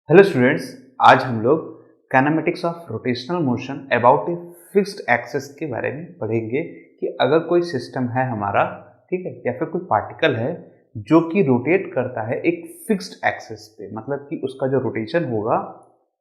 Hello students, आज हम लोग kinematics of rotational motion about a fixed axis के बारे में पढ़ेंगे कि अगर कोई सिस्टम है हमारा, ठीक है, या फिर कोई पार्टिकल है जो कि रोटेट करता है एक फिक्स्ड एक्सिस पे, मतलब कि उसका जो रोटेशन होगा,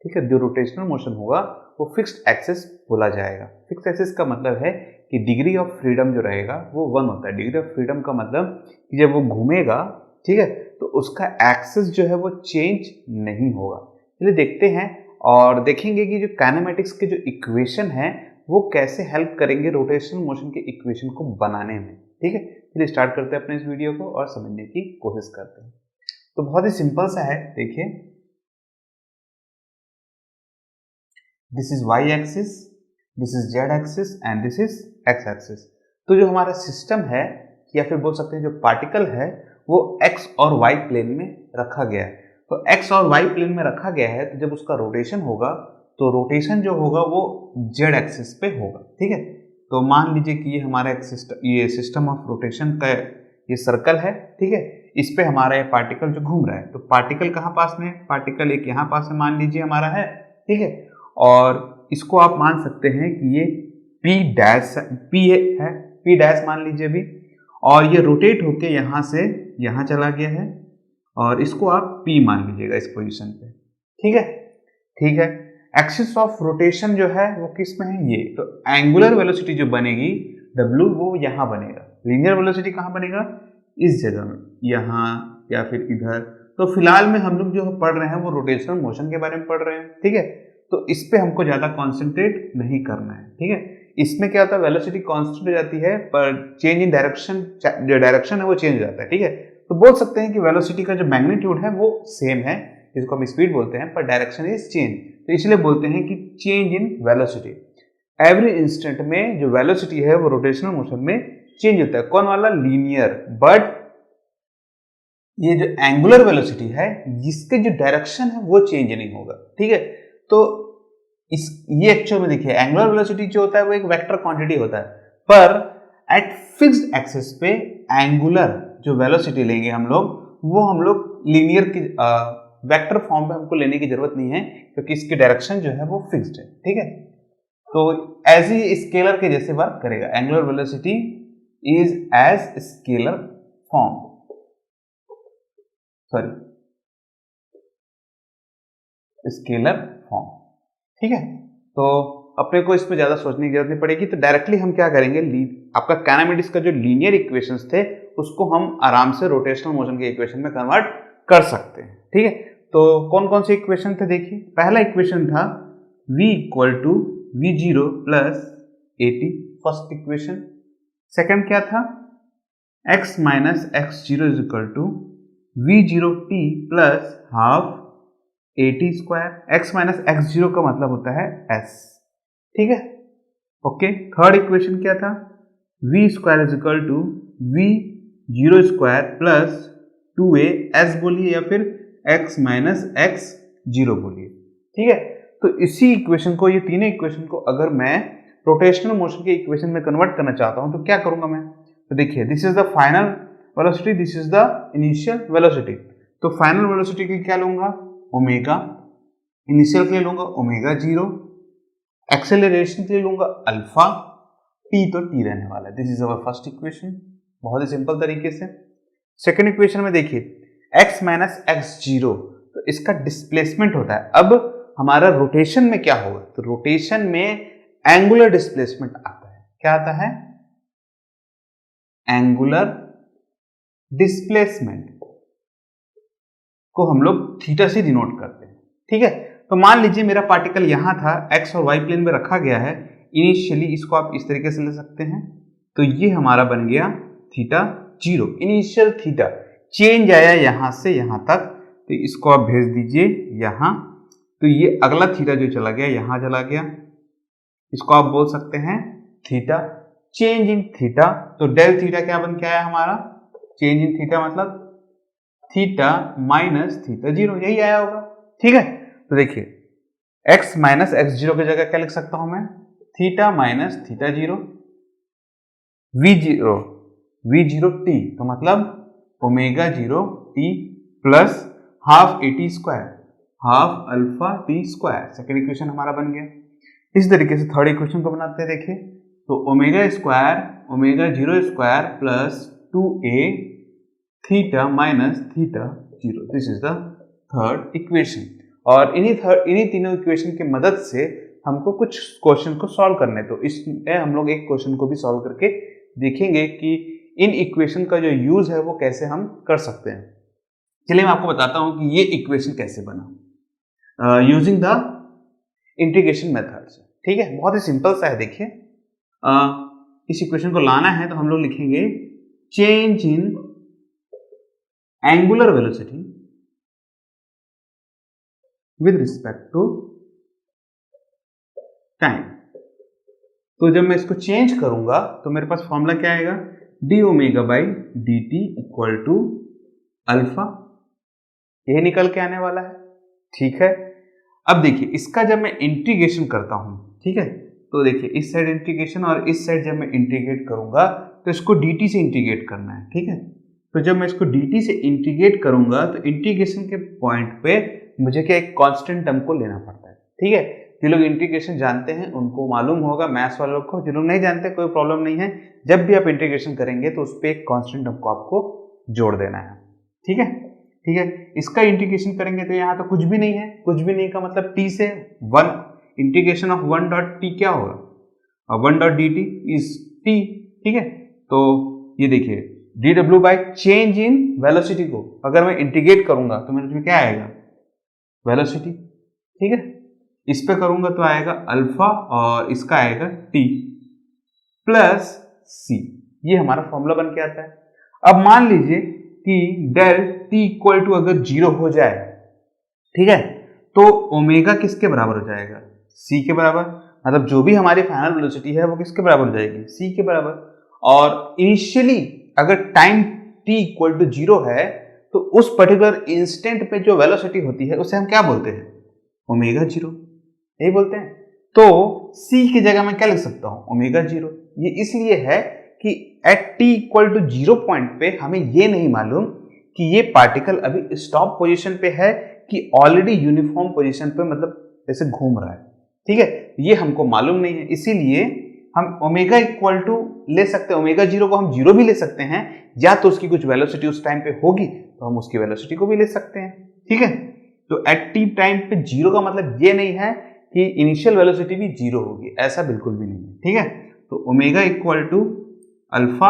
ठीक है, जो रोटेशनल मोशन होगा वो फिक्स्ड एक्सिस बोला जाएगा। फिक्स्ड एक्सिस का मतलब है कि डिग्री ऑफ फ्रीडम जो रहेगा वो 1 होता है। डिग्री ऑफ फ्रीडम का मतलब कि जब वो घूमेगा, ठीक है, तो उसका एक्सिस जो है वो चेंज नहीं होगा। चलिए देखते हैं और देखेंगे कि जो काइनेमेटिक्स के जो इक्वेशन है वो कैसे हेल्प करेंगे रोटेशनल मोशन के इक्वेशन को बनाने में। ठीक है, चलिए स्टार्ट करते हैं अपने इस वीडियो को और समझने की कोशिश करते हैं। तो बहुत ही सिंपल सा है, देखिए, this is Y axis, this is Z axis and this is X axis. तो जो हमारा सिस्टम है या फिर बोल सकते हैं जो पार्टिकल है वो एक्स और वाई प्लेन में रखा गया है। तो एक्स और वाई प्लेन में रखा गया है, तो जब उसका रोटेशन होगा तो रोटेशन जो होगा वो जेड एक्सिस पे होगा। ठीक है, तो मान लीजिए कि ये हमारा ये सिस्टम ऑफ रोटेशन का ये सर्कल है, ठीक है, इस पे हमारा ये पार्टिकल जो घूम रहा है, तो पार्टिकल कहाँ पास में है, पार्टिकल एक यहाँ पास में मान लीजिए हमारा है, ठीक है, और इसको आप मान सकते हैं कि ये पी डैश है, पी डैश मान लीजिए अभी, और ये रोटेट होके यहाँ से यहाँ चला गया है और इसको आप P मान लीजिएगा इस पोजीशन पे। ठीक है, ठीक है। एक्सिस ऑफ रोटेशन जो है वो किस में है, ये, तो एंगुलर वेलोसिटी जो बनेगी W वो यहाँ बनेगा। लीनियर वेलोसिटी कहाँ बनेगा, इस जगह में, यहाँ या फिर इधर। तो फिलहाल में हम लोग जो पढ़ रहे हैं वो रोटेशनल मोशन के बारे में पढ़ रहे हैं। ठीक है, तो इस पे हमको ज्यादा कॉन्सेंट्रेट नहीं करना है। ठीक है, इसमें क्या होता है, वेलोसिटी कांस्टेंट हो जाती है पर चेंज इन डायरेक्शन, जो डायरेक्शन है वो चेंज हो जाता है। ठीक है, तो बोल सकते हैं कि वेलोसिटी का जो मैग्नीट्यूड है वो सेम है, जिसको हम स्पीड बोलते हैं, पर डायरेक्शन इज चेंज, तो इसलिए बोलते हैं कि change in velocity. Every instant में जो वेलोसिटी है वो रोटेशनल मोशन में चेंज होता है। कौन वाला, लीनियर। बट ये जो एंगुलर वेलोसिटी है जिसके जो डायरेक्शन है वो चेंज नहीं होगा। ठीक है, तो ये एक्चुअल में देखिए एंगुलर वेलोसिटी जो होता है वो एक वेक्टर क्वांटिटी होता है, पर एट फिक्स्ड एक्सिस पे एंगुलर जो वेलोसिटी लेंगे हम लोग लीनियर की वेक्टर फॉर्म में हमको लेने की जरूरत नहीं है, क्योंकि इसकी डायरेक्शन जो है वो फिक्स्ड है। ठीक है, तो एज ही स्केलर के जैसे वर्क करेगा। Angular velocity is as scalar form, sorry, scalar form. ठीक है, तो अपने को इस पर ज्यादा सोचने की जरूरत नहीं पड़ेगी। तो डायरेक्टली हम क्या करेंगे, आपका काइनेमेटिक्स का जो लीनियर इक्वेशंस थे उसको हम आराम से रोटेशनल मोशन के इक्वेशन में कन्वर्ट कर सकते हैं। ठीक है, तो कौन कौन से इक्वेशन थे, देखिए, पहला इक्वेशन था v equal to v0 plus at, first equation. Second क्या था, x minus x0 is equal to v0t plus half at square. x minus x0 का मतलब होता है s। ठीक है, ओके। थर्ड इक्वेशन क्या था, v square is equal to v0 square plus 2a s बोलिए या फिर x माइनस x0 बोलिए। ठीक है, तो इसी इक्वेशन को, ये तीनों इक्वेशन को अगर मैं रोटेशनल मोशन के इक्वेशन में कन्वर्ट करना चाहता हूं तो क्या करूंगा मैं, तो देखिए, this is the final velocity, this is the initial velocity. तो फाइनल वेलोसिटी के क्या लूंगा, ओमेगा, इनिशियल के लिए लूंगा ओमेगा 0, एक्सेलरेशन के लिए लूंगा अल्फा, टी तो टी रहने वाला है। This is our first equation, बहुत ही सिंपल तरीके से। सेकंड इक्वेशन में देखिए x माइनस x0, तो इसका डिस्प्लेसमेंट होता है। अब हमारा रोटेशन में क्या होगा, तो रोटेशन में एंगुलर डिस्प्लेसमेंट आता है। क्या आता है, एंगुलर डिस्प्लेसमेंट को हम लोग थीटा से डिनोट करते हैं। ठीक है, तो मान लीजिए मेरा पार्टिकल यहां था, एक्स और वाई प्लेन में रखा गया है। इनिशियली इसको आप इस तरीके से ले सकते हैं, तो ये हमारा बन गया थीटा 0, इनिशियल थीटा। चेंज आया यहां से यहां तक, तो इसको आप भेज दीजिए यहां, तो ये अगला थीटा जो चला गया यहां चला गया, इसको आप बोल सकते हैं थीटा। चेंज इन थीटा, तो डेल थीटा क्या बन के आया हमारा, चेंज इन थीटा मतलब थीटा माइनस थीटा 0, यही आया होगा। ठीक है, तो देखिए x माइनस x0 की जगह क्या लिख सकता हूं मैं, theta minus theta 0, v0 t, तो मतलब omega 0 t plus half at square. Half alpha T square. Second equation हमारा बन गया। इस तरीके से थर्ड इक्वेशन को बनाते हैं। देखिए तो omega square omega zero square plus 2a theta minus theta zero, this is the third equation. और इन्हीं तीनों इक्वेशन की मदद से हमको कुछ क्वेश्चन को सॉल्व करने, तो इसमें हम लोग एक क्वेश्चन को भी सॉल्व करके देखेंगे कि इन इक्वेशन का जो यूज है वो कैसे हम कर सकते हैं। चलिए मैं आपको बताता हूं कि ये इक्वेशन कैसे बना यूजिंग द इंटीग्रेशन मेथड से। ठीक है, बहुत ही सिंपल सा है। देखिए इस इक्वेशन को लाना है तो हम लोग लिखेंगे change in angular velocity with respect to time. तो जब मैं इसको चेंज करूंगा तो मेरे पास फॉर्मूला क्या आएगा, D omega by D T equal to alpha, यही निकल के आने वाला है। ठीक है, अब देखिए इसका जब मैं इंटीग्रेशन करता हूं, ठीक है, तो देखिए इस साइड इंटीग्रेशन और इस साइड जब मैं इंटीग्रेट करूंगा तो इसको dt से इंटीग्रेट करना है। ठीक है, तो जब मैं इसको dt से इंटीग्रेट करूंगा तो इंटीग्रेशन के पॉइंट पे मुझे क्या एक कांस्टेंट टर्म को लेना पड़ता है। ठीक है, जो लोग इंटीग्रेशन जानते हैं उनको मालूम होगा, मैथ्स वालों को, जो लोग नहीं जानते कोई प्रॉब्लम नहीं है। जब भी आप इंटीग्रेशन करेंगे तो उस पर एक कांस्टेंट टर्म को आपको जोड़ देना है। ठीक है, ठीक है, इसका इंटीग्रेशन करेंगे तो यहाँ तो कुछ भी नहीं है, कुछ भी नहीं का मतलब t से 1 इंटीग्रेशन ऑफ 1 डॉट टी क्या होगा, और 1 dot D T is t। ठीक है, तो ये देखिए D W by change in velocity को अगर मैं इंटीग्रेट करूंगा तो मेरे क्या आएगा, वेलोसिटी। ठीक है, इस पे करूंगा तो आएगा अल्फा और इसका आएगा t प्लस c, ये हमारा फॉर्मूला बन के आता है। अब मान लीजिए कि डेल t इक्वल टू अगर 0 हो जाए, ठीक है, तो ओमेगा किसके बराबर हो जाएगा, c के बराबर, मतलब जो भी हमारी फाइनल वेलोसिटी है वो किसके बराबर हो जाएगी, c के बराबर। और इनिशियली अगर टाइम t इक्वल टू 0 है तो उस पर्टिकुलर इंस्टेंट पे जो वेलोसिटी होती है उसे हम क्या बोलते हैं, ओमेगा 0, यही बोलते हैं। तो c की जगह मैं क्या लिख सकता हूं, ओमेगा 0। ये इसलिए है कि at t equal to 0 point पे हमें ये नहीं मालूम कि ये पार्टिकल अभी स्टॉप पोजीशन पे है कि ऑलरेडी यूनिफॉर्म पोजीशन पे, मतलब जैसे घूम रहा है। ठीक है, ये हमको मालूम नहीं है, इसीलिए हम ओमेगा इक्वल टू ले सकते हैं, ओमेगा 0 को हम 0 भी ले सकते हैं, या तो उसकी कुछ वेलोसिटी उस टाइम पे होगी तो हम उसकी वेलोसिटी को भी ले सकते हैं। ठीक है, तो एट टी टाइम पे 0 का मतलब ये नहीं है कि इनिशियल वेलोसिटी भी 0 होगी, ऐसा बिल्कुल भी नहीं है। ठीक है, तो omega equal to alpha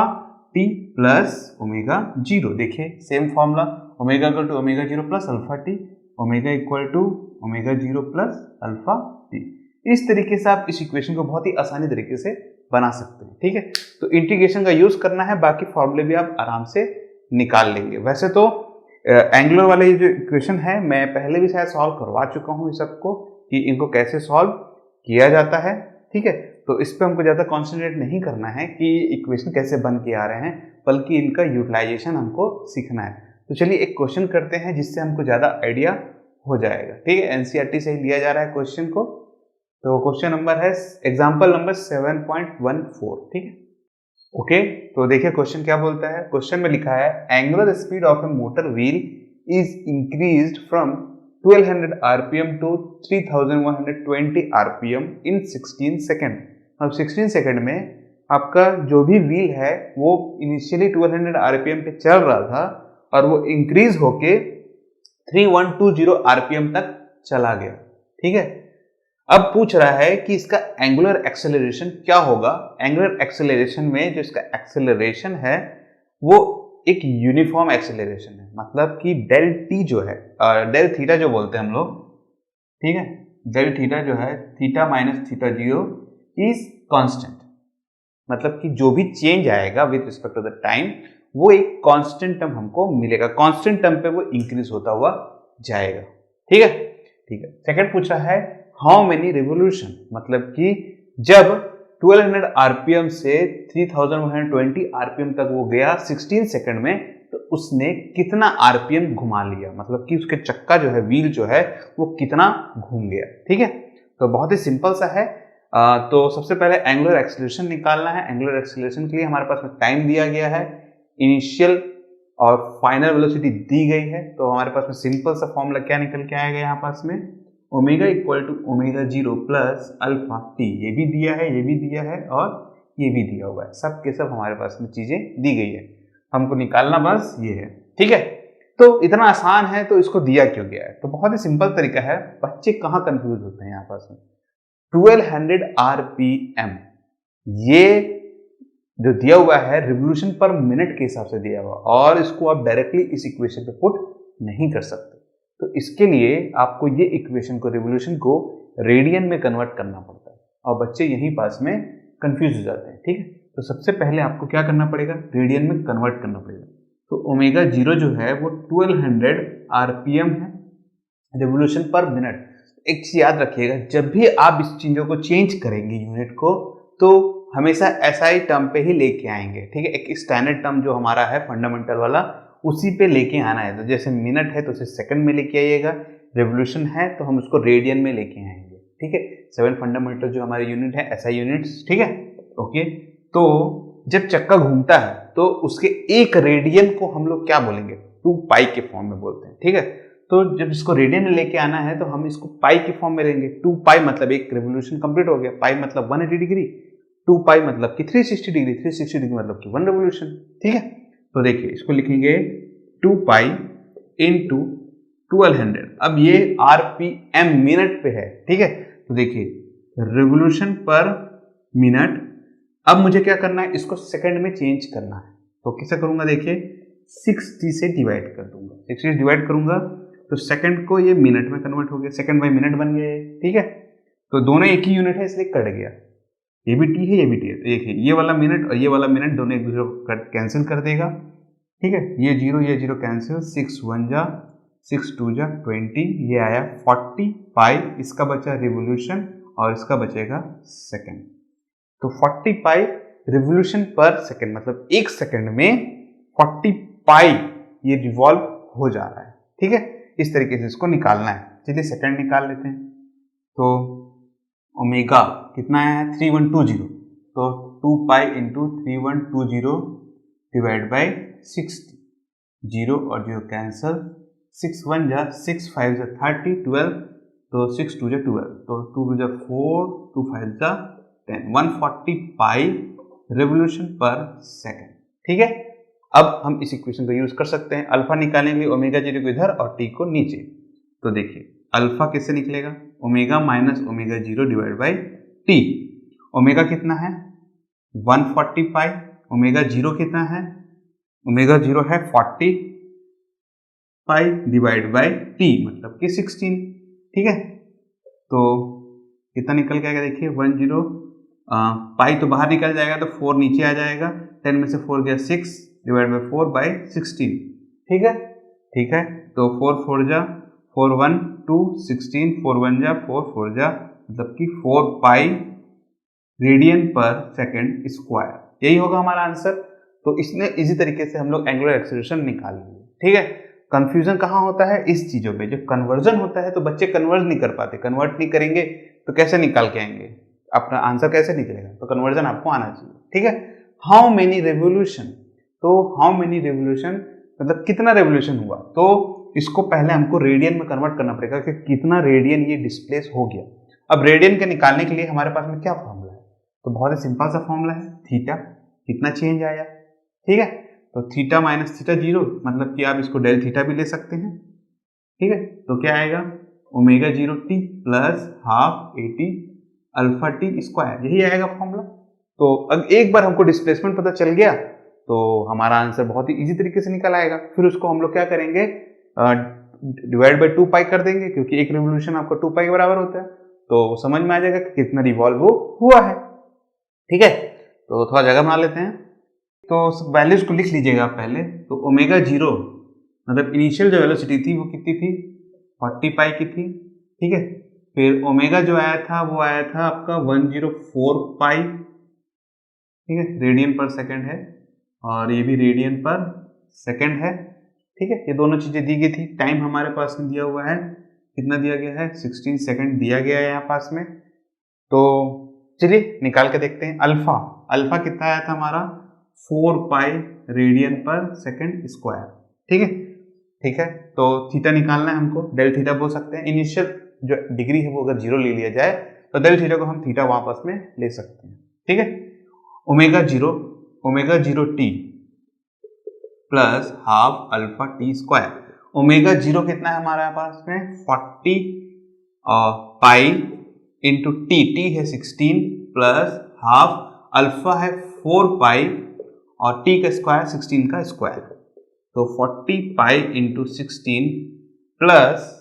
T plus omega 0, देखिए same formula, omega equal to omega 0 plus alpha T, omega equal to omega 0 plus alpha T. इस तरीके से आप इस इक्वेशन को बहुत ही आसानी तरीके से बना सकते हैं। ठीक है, तो इंटीग्रेशन का यूज करना है, बाकी फॉर्मूले भी आप आराम से निकाल लेंगे। वैसे तो एंगुलर वाले जो इक्वेशन है मैं पहले भी शायद सॉल्व करवा चुका हूँ इस सबको, कि इनको कैसे सॉल्व किया जाता है। ठीक है, तो इस पर हमको ज़्यादा कॉन्सेंट्रेट नहीं करना है कि इक्वेशन कैसे बन के आ रहे हैं, बल्कि इनका यूटिलाइजेशन हमको सीखना है। तो चलिए एक क्वेश्चन करते हैं जिससे हमको ज़्यादा आइडिया हो जाएगा। ठीक है, एनसीईआरटी से ही लिया जा रहा है क्वेश्चन को। तो क्वेश्चन नंबर है एग्जाम्पल नंबर 7.14। ठीक है, ओके, तो देखिए क्वेश्चन क्या बोलता है। क्वेश्चन में लिखा है angular speed of A motor wheel is increased from 1200 rpm to 3120 rpm in 16 second. अब 16 सेकेंड में आपका जो भी व्हील है वो इनिशियली 1200 rpm पे चल रहा था और वो इंक्रीज होके 3120 rpm तक चला गया। ठीक है, अब पूछ रहा है कि इसका एंगुलर एक्सेलरेशन क्या होगा। एंगुलर एक्सेलरेशन में जो इसका एक्सेलरेशन है वो एक यूनिफॉर्म एक्सेलरेशन है, मतलब कि डेल टी जो है, डेल थीटा जो बोलते हैं हम लोग, ठीक है, डेल थीटा जो है, theta minus theta 0 is constant, मतलब कि जो भी चेंज आएगा with respect to the time वो एक कांस्टेंट टर्म हमको मिलेगा, कांस्टेंट टर्म पे वो इंक्रीज होता हुआ जाएगा। ठीक है, ठीक है। सेकंड पूछ रहा है हाउ मेनी रिवोल्यूशन, मतलब कि जब 1200 आरपीएम से 3120 आरपीएम तक वो गया 16 सेकंड में, तो उसने कितना आरपीएम घुमा लिया, मतलब कि उसके चक्का जो है, व्हील जो है, वो कितना घूम गया। ठीक है, तो बहुत ही सिंपल सा है। तो सबसे पहले एंगुलर एक्सेलरेशन निकालना है। एंगुलर एक्सेलरेशन के लिए हमारे पास में टाइम दिया गया है, इनिशियल और फाइनल वेलोसिटी दी गई है, तो हमारे पास में सिंपल सा फॉर्मूला क्या निकल के आएगा यहाँ पास में, omega equal to omega 0 plus alpha T. ये भी दिया है, ये भी दिया है और ये भी दिया हुआ है, सब के सब हमारे पास में चीजें दी गई है, हमको निकालना बस ये है। ठीक है, तो इतना आसान है, तो इसको दिया क्यों गया है? तो बहुत ही सिंपल तरीका है, बच्चे कहाँ कंफ्यूज होते हैं यहाँ पास में। 1200 आरपीएम ये जो दिया हुआ है रिवोल्यूशन पर मिनट के हिसाब से दिया हुआ, और इसको आप डायरेक्टली इस इक्वेशन पे पुट नहीं कर सकते। तो इसके लिए आपको ये इक्वेशन को, रिवोल्यूशन को रेडियन में कन्वर्ट करना पड़ता है, और बच्चे यहीं पास में कंफ्यूज हो जाते हैं। ठीक है, तो सबसे पहले आपको क्या करना पड़ेगा, रेडियन में कन्वर्ट करना पड़ेगा। तो ओमेगा 0 जो है वो 1200 आरपीएम है, रिवोल्यूशन पर मिनट। एक चीज याद रखिएगा, जब भी आप इस चीजों को चेंज करेंगे यूनिट को, तो हमेशा एसआई टर्म पे ही लेके आएंगे। ठीक है, एक स्टैंडर्ड टर्म जो हमारा है फंडामेंटल वाला, उसी पे लेके आना है। तो जैसे मिनट है तो उसे सेकंड में लेके आइएगा, रेवोल्यूशन है तो हम उसको रेडियन में लेके आएंगे। ठीक है, 7 फंडामेंटल जो हमारे यूनिट है एसआई यूनिट्स। ठीक है, ओके। तो जब चक्का घूमता है तो उसके एक रेडियन को हम लोग क्या बोलेंगे, 2 पाई के फॉर्म में बोलते हैं। ठीक है, तो जब इसको रेडियन में लेके आना है तो हम इसको पाई के फॉर्म में लेंगे। 2 पाई मतलब एक रेवोल्यूशन कंप्लीट हो गया, पाई मतलब 180 डिग्री, 2 पाई मतलब कि 360 डिग्री, 360 डिग्री मतलब कि 1 रेवोल्यूशन। ठीक है, तो देखिए इसको लिखेंगे 2 पाई इंटू 1200। अब ये आरपीएम मिनट पे है। ठीक है, तो देखिए रेवोल्यूशन पर मिनट। अब मुझे क्या करना है, इसको सेकंड में चेंज करना है। तो कैसे करूंगा, देखिए 60 से डिवाइड कर दूंगा, 60 से डिवाइड करूंगा तो सेकंड को ये मिनट में कन्वर्ट हो गया, सेकंड बाई मिनट बन गया। ठीक है, तो दोनों एक ही यूनिट है इसलिए कट गया, ये भी टी है ये भी टी है। तो देखिए ये वाला मिनट और ये वाला मिनट दोनों एक दूसरे को कैंसिल कर देगा। ठीक है, ये जीरो कैंसिल, 6 1 जा 6 2 जा 20, ये आया 40 पाई, इसका बचा रिवोल्यूशन और इसका बचेगा सेकंड। तो 40 पाई रिवोल्यूशन पर सेकंड, मतलब एक सेकंड में 40 पाई ये रिवॉल्व हो जा रहा है। ठीक है, इस तरीके से इसको निकालना है। चलिए सेकंड निकाल लेते हैं। तो ओमेगा कितना है, 3120, तो 2 पाई इंटू 3120 डिवाइड बाई 60, 0 और 0 कैंसल, 6 1 जा 6 5 जा 30, 12, तो 6 2 जा 12, तो 2 2 जा 4, 2 5 जा 10, 140 पाई रेवोल्यूशन पर सेकंड। ठीक है, अब हम इस इक्वेशन को यूज कर सकते हैं, अल्फा निकालने के लिए ओमेगा 0 को इधर और टी को नीचे। तो देखिए अल्फा कैसे निकलेगा, omega minus omega 0 divide by T. Omega कितना है 140 पाई, ओमेगा 0 कितना है, ओमेगा 0 है 40 पाई डिवाइड बाई टी मतलब कि 16। ठीक है, तो कितना निकल के आएगा, देखिए 10 पाई तो बाहर निकल जाएगा तो 4 नीचे आ जाएगा, 10 में से 4 गया 6 डिवाइड बाई 4 बाई 16। ठीक है, ठीक है, तो 4 4 जा 4 1 2 16, 4 1 जा 4 4 जा मतलब कि 4 पाई रेडियन पर सेकंड स्क्वायर, यही होगा हमारा आंसर। तो इसमें इजी तरीके से हम लोग एंगुलर एक्सीलरेशन निकाल लेंगे। ठीक है, कंफ्यूजन कहाँ होता है, इस चीजों पे। जो कन्वर्जन होता है तो बच्चे कन्वर्ट नहीं कर पाते, कन्वर्ट नहीं करेंगे तो कैसे निकाल के आएंगे, अपना आंसर कैसे निकलेगा, तो कन्वर्जन आपको आना चाहिए। ठीक है, हाउ मेनी रेवोल्यूशन, तो हाउ मेनी रेवोल्यूशन मतलब कितना रेवोल्यूशन हुआ, तो इसको पहले हमको रेडियन में कन्वर्ट करना पड़ेगा कि कितना रेडियन ये डिस्प्लेस हो गया। अब रेडियन के निकालने के लिए हमारे पास में क्या फॉर्मूला है, तो बहुत ही सिंपल सा फॉर्मूला है, थीटा कितना चेंज आया। ठीक है, तो थीटा माइनस थीटा 0 मतलब कि आप इसको डेल थीटा भी ले सकते हैं। ठीक है, तो क्या आएगा omega 0 T plus half 80 alpha T square, यही आएगा फॉर्मूला। तो अब एक बार हमको डिस्प्लेसमेंट पता चल गया तो हमारा आंसर बहुत ही इजी तरीके से निकल आएगा। फिर उसको हम लोग क्या करेंगे, डिवाइड बाई 2 पाई कर देंगे, क्योंकि एक रिवोल्यूशन आपको 2 पाई के बराबर होता है, तो समझ में आ जाएगा कि कितना रिवॉल्व हुआ है। ठीक है, तो थोड़ा जगह बना लेते हैं, तो वैल्यूज को लिख लीजिएगा पहले। तो ओमेगा 0 मतलब इनिशियल जो वेलोसिटी थी वो कितनी थी, 40 पाई की थी। ठीक है, फिर ओमेगा जो आया था वो आया था आपका 104 पाई। ठीक है, रेडियन पर सेकंड है और ये भी रेडियन पर सेकंड है। ठीक है, ये दोनों चीजें दी गई थी। टाइम हमारे पास में दिया हुआ है, कितना दिया गया है, 16 सेकंड दिया गया है यहाँ पास में। तो चलिए निकाल के देखते हैं। अल्फा, अल्फा कितना आया था हमारा 4 पाई रेडियन पर सेकंड स्क्वायर। ठीक है, ठीक है। तो थीटा निकालना है हमको, डेल थीटा बोल सकते हैं। इनिशियल जो डिग्री है वो अगर 0 ले लिया जाए तो डेल थीटा को हम थीटा वापस में ले सकते हैं। ठीक है, omega 0 T plus half alpha T square. Omega 0 कितना है हमारे पास में 40 पाई इंटू टी है 16 प्लस हाफ अल्फा है 4 पाई और टी का स्क्वायर 16 का स्क्वायर, तो 40 पाई इंटू 16 प्लस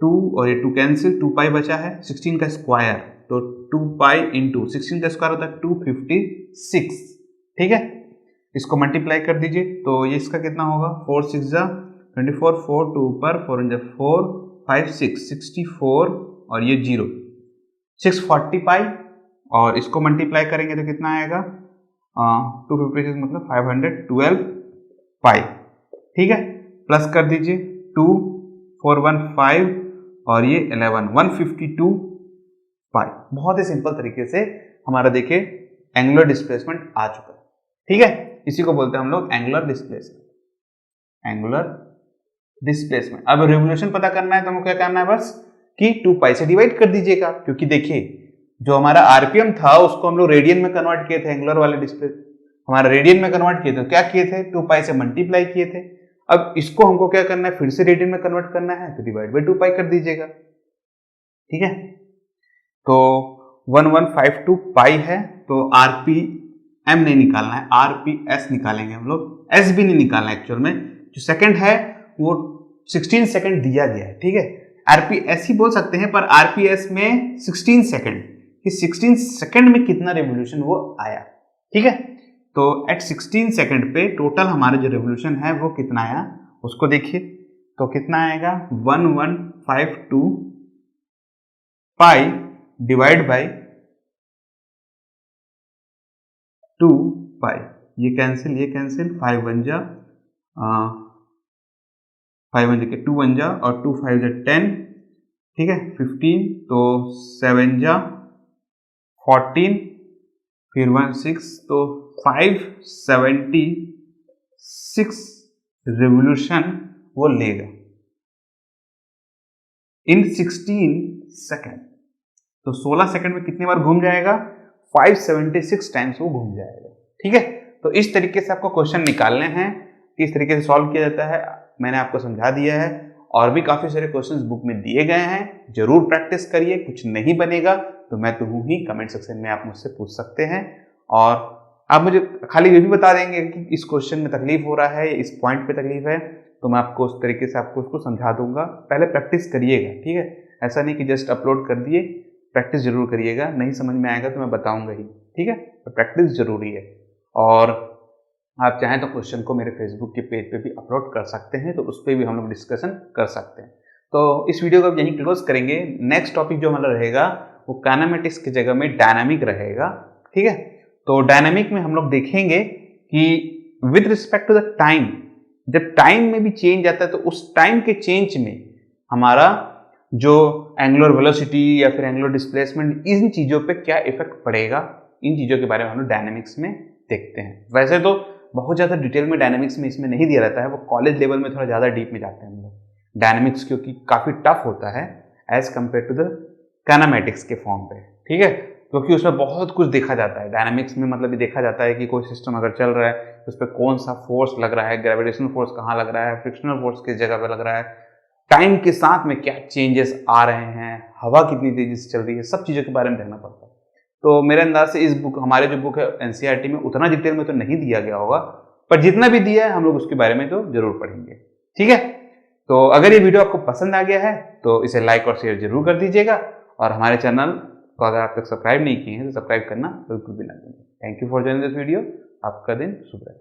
2 और ये 2 कैंसिल, 2 पाई बचा है 16 का स्क्वायर, तो 2 पाई इंटू 16 का स्क्वायर होता है 256। ठीक है, इसको मल्टीप्लाई कर दीजिए तो ये इसका कितना होगा 4 6 जा 24, 4 2 पर 4 जा 4 5 6 64 और ये 0 640 पाई और इसको मल्टीप्लाई करेंगे तो कितना आएगा 256 मतलब 512 पाई। ठीक है, प्लस कर दीजिए 2 415 और ये 11 152 पाई। बहुत ही सिंपल तरीके से हमारा देखिए एंगुलर डिस्प्लेसमेंट आ चुका है। ठीक है, इसी को बोलते हैं हम लोग एंगुलर डिस्प्लेसमेंट। Angular displacement. अब रेवोल्यूशन पता करना है तो हमको क्या करना है बस कि 2 पाई से डिवाइड कर दीजिएगा, क्योंकि देखिए जो हमारा आरपीएम था उसको हम लोग रेडियन में कन्वर्ट किए थे। एंगुलर वाले डिस्प्ले हमारा रेडियन में कन्वर्ट किए थे, क्या किए थे 2 पाई से मल्टीप्लाई किए थे। अब इसको हमको क्या करना है फिर से रेडियन में कन्वर्ट करना है तो डिवाइड बाई 2 पाई कर दीजिएगा। ठीक है, तो 1152 पाई है तो आरपीएम नहीं निकालना है, आरपीएस निकालेंगे हम लोग। एस भी नहीं निकालना है एक्चुअल में, जो सेकंड है वो 16 सेकंड दिया गया है। ठीक है, आरपीएस ही बोल सकते हैं पर आरपीएस में 16 सेकंड कि 16 सेकंड में कितना रेवोल्यूशन वो आया। ठीक है, तो एट 16 सेकंड पे टोटल हमारा जो रेवोल्यूशन है वो कितना आया उसको देखिए, तो कितना आएगा 1152 पाई डिवाइड बाई 2 पाई। ये कैंसिल 5 1 जा 5 1 के 2 1 जा और 2 5 जा 10। ठीक है, 15 तो 7 जा 14 फिर 1 6 तो 576 रेवोल्यूशन वो लेगा इन 16 सेकंड। तो 16 सेकंड में कितनी बार घूम जाएगा 576 टाइम्स वो घूम जाएगा। ठीक है, तो इस तरीके से आपको क्वेश्चन निकालने हैं, किस तरीके से सॉल्व किया जाता है मैंने आपको समझा दिया है। और भी काफी सारे क्वेश्चंस बुक में दिए गए हैं, जरूर प्रैक्टिस करिए। कुछ नहीं बनेगा तो मैं तो हूं ही, कमेंट सेक्शन में आप मुझसे पूछ सकते हैं और आप मुझे खाली ये भी बता देंगे कि इस क्वेश्चन में तकलीफ हो रहा है, इस पॉइंट पे तकलीफ है, तो मैं आपको उस तरीके से आपको उसको समझा दूंगा। पहले प्रैक्टिस करिएगा। ठीक है, ऐसा नहीं कि जस्ट अपलोड कर दिए, प्रैक्टिस जरूर करिएगा। नहीं समझ में आएगा तो मैं बताऊंगा ही। ठीक है, तो प्रैक्टिस जरूरी है। और आप चाहें तो क्वेश्चन को मेरे फेसबुक के पेज पे भी अपलोड कर सकते हैं, तो उस पर भी हम लोग डिस्कशन कर सकते हैं। तो इस वीडियो को अब यहीं क्लोज करेंगे। नेक्स्ट टॉपिक जो हमारा रहेगा वो काइनेमेटिक्स की जगह में डायनामिक रहेगा। ठीक है, तो डायनामिक में हम लोग देखेंगे कि with respect to the time, जब टाइम में भी चेंज आता है तो उस टाइम के चेंज में हमारा जो एंगुलर वेलोसिटी या फिर एंगुलर डिस्प्लेसमेंट, इन चीजों पे क्या इफेक्ट पड़ेगा, इन चीजों के बारे में हम लोग डायनामिक्स में देखते हैं। वैसे तो बहुत ज्यादा डिटेल में डायनामिक्स में इसमें नहीं दिया रहता है, वो कॉलेज लेवल में थोड़ा ज्यादा डीप में जाते हैं हम लोग डायनामिक्स, क्योंकि काफी टफ होता है as compare to the kinematics के फॉर्म पे। ठीक है, क्योंकि उसमें बहुत कुछ देखा जाता है डायनामिक्स में। मतलब ये देखा जाता है कि कोई सिस्टम अगर चल रहा है तो उस पर कौन सा फोर्स लग रहा है, ग्रेविटेशनल फोर्स कहाँ लग रहा है, फ्रिक्शनल फोर्स किस जगह पे लग रहा है, टाइम के साथ में क्या चेंजेस आ रहे हैं, हवा कितनी तेजी से चल रही है, सब चीज़ों के बारे में देखना पड़ता है। तो मेरे अंदाज से इस बुक, हमारे जो बुक है एनसीईआरटी में, उतना डिटेल में तो नहीं दिया गया होगा, पर जितना भी दिया है हम लोग उसके बारे में तो जरूर पढ़ेंगे। ठीक है, तो अगर ये वीडियो आपको पसंद आ गया है तो इसे लाइक और शेयर जरूर कर दीजिएगा, और हमारे चैनल को अगर आप तक सब्सक्राइब नहीं किए हैं तो सब्सक्राइब करना बिल्कुल भी ना भूलें। Thank you for joining this video. आपका दिन शुभ रहे।